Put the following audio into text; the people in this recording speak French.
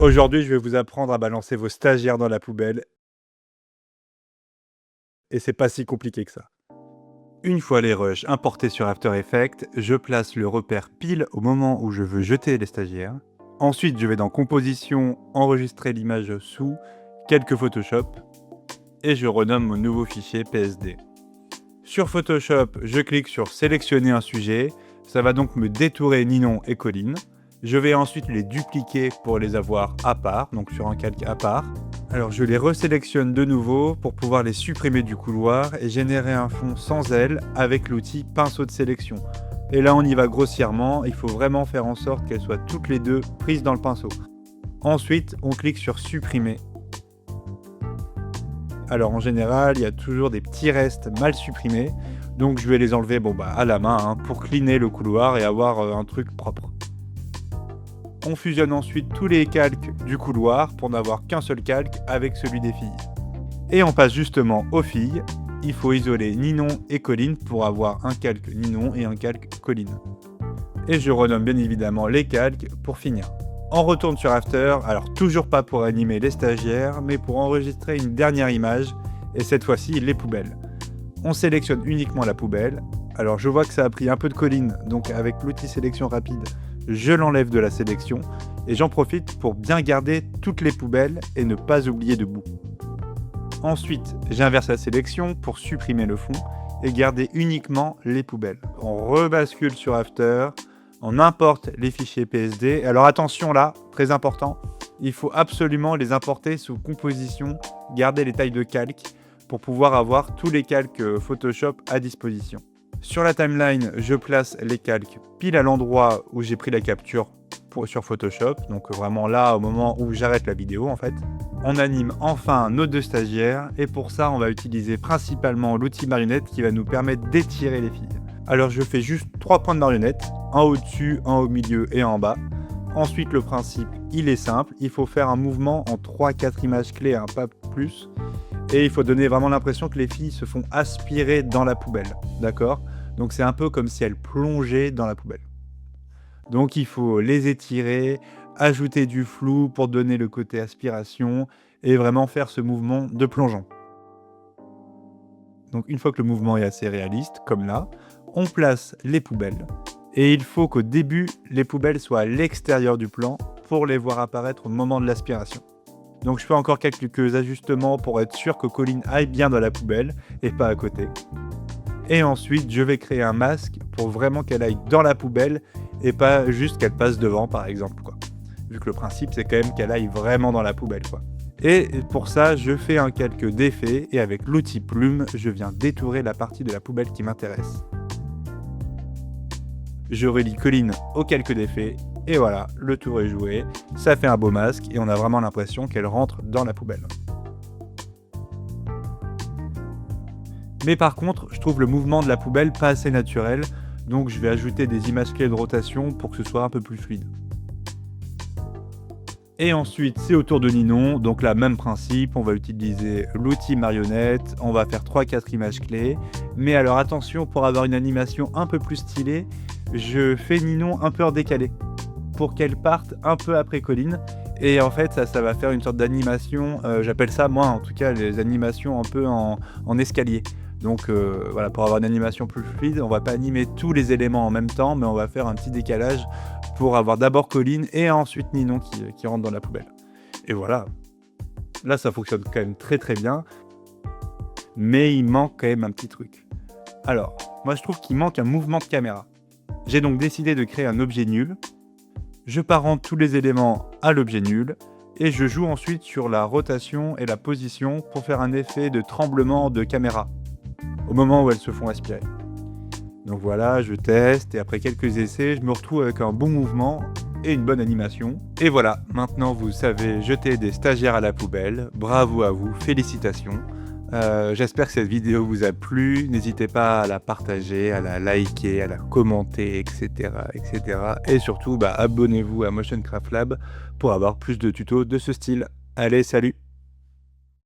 Aujourd'hui, je vais vous apprendre à balancer vos stagiaires dans la poubelle et c'est pas si compliqué que ça. Une fois les rushs importés sur After Effects, je place le repère pile au moment où je veux jeter les stagiaires. Ensuite, je vais dans Composition, enregistrer l'image sous, quelques Photoshop et je renomme mon nouveau fichier PSD. Sur Photoshop, je clique sur Sélectionner un sujet. Ça va donc me détourer Ninon et Colline. Je vais ensuite les dupliquer pour les avoir à part, donc sur un calque à part. Alors je les resélectionne de nouveau pour pouvoir les supprimer du couloir et générer un fond sans aile avec l'outil pinceau de sélection. Et là on y va grossièrement, il faut vraiment faire en sorte qu'elles soient toutes les deux prises dans le pinceau. Ensuite on clique sur supprimer. Alors en général il y a toujours des petits restes mal supprimés, donc je vais les enlever à la main pour cleaner le couloir et avoir un truc propre. On fusionne ensuite tous les calques du couloir pour n'avoir qu'un seul calque avec celui des filles. Et on passe justement aux filles. Il faut isoler Ninon et Colline pour avoir un calque Ninon et un calque Colline. Et je renomme bien évidemment les calques pour finir. On retourne sur After, alors toujours pas pour animer les stagiaires, mais pour enregistrer une dernière image, et cette fois-ci les poubelles. On sélectionne uniquement la poubelle. Alors je vois que ça a pris un peu de Colline, donc avec l'outil sélection rapide, je l'enlève de la sélection et j'en profite pour bien garder toutes les poubelles et ne pas oublier de bout. Ensuite, j'inverse la sélection pour supprimer le fond et garder uniquement les poubelles. On rebascule sur After, on importe les fichiers PSD. Alors attention là, très important, il faut absolument les importer sous composition, garder les tailles de calque pour pouvoir avoir tous les calques Photoshop à disposition. Sur la timeline, je place les calques pile à l'endroit où j'ai pris la capture sur Photoshop, donc vraiment là au moment où j'arrête la vidéo en fait. On anime enfin nos deux stagiaires et pour ça on va utiliser principalement l'outil marionnette qui va nous permettre d'étirer les filles. Alors je fais juste 3 points de marionnette, un au-dessus, un au milieu et un en bas. Ensuite le principe il est simple, il faut faire un mouvement en 3-4 images clés, pas plus. Et il faut donner vraiment l'impression que les filles se font aspirer dans la poubelle, d'accord? Donc c'est un peu comme si elles plongeaient dans la poubelle. Donc il faut les étirer, ajouter du flou pour donner le côté aspiration et vraiment faire ce mouvement de plongeon. Donc une fois que le mouvement est assez réaliste, comme là, on place les poubelles. Et il faut qu'au début, les poubelles soient à l'extérieur du plan pour les voir apparaître au moment de l'aspiration. Donc je fais encore quelques ajustements pour être sûr que Colline aille bien dans la poubelle et pas à côté. Et ensuite, je vais créer un masque pour vraiment qu'elle aille dans la poubelle et pas juste qu'elle passe devant par exemple, quoi. Vu que le principe c'est quand même qu'elle aille vraiment dans la poubelle, quoi. Et pour ça, je fais un calque d'effet et avec l'outil plume, je viens détourer la partie de la poubelle qui m'intéresse. Je relie Colline au calque d'effet. Et voilà, le tour est joué, ça fait un beau masque et on a vraiment l'impression qu'elle rentre dans la poubelle. Mais par contre, je trouve le mouvement de la poubelle pas assez naturel, donc je vais ajouter des images clés de rotation pour que ce soit un peu plus fluide. Et ensuite, c'est au tour de Ninon, donc là, même principe, on va utiliser l'outil marionnette, on va faire 3-4 images clés. Mais alors attention, pour avoir une animation un peu plus stylée, je fais Ninon un peu en décalé, pour qu'elle parte un peu après Colline. Et en fait, ça va faire une sorte d'animation, j'appelle ça, moi en tout cas, les animations un peu en escalier. Donc voilà, pour avoir une animation plus fluide, on va pas animer tous les éléments en même temps, mais on va faire un petit décalage pour avoir d'abord Colline et ensuite Ninon qui rentre dans la poubelle. Et voilà, là ça fonctionne quand même très très bien, mais il manque quand même un petit truc. Alors, moi je trouve qu'il manque un mouvement de caméra. J'ai donc décidé de créer un objet nul. Je parente tous les éléments à l'objet nul et je joue ensuite sur la rotation et la position pour faire un effet de tremblement de caméra au moment où elles se font aspirer. Donc voilà, je teste et après quelques essais, je me retrouve avec un bon mouvement et une bonne animation. Et voilà, maintenant vous savez jeter des stagiaires à la poubelle. Bravo à vous, félicitations. J'espère que cette vidéo vous a plu. N'hésitez pas à la partager, à la liker, à la commenter, etc. etc. Et surtout, abonnez-vous à Motion Craft Lab pour avoir plus de tutos de ce style. Allez, salut!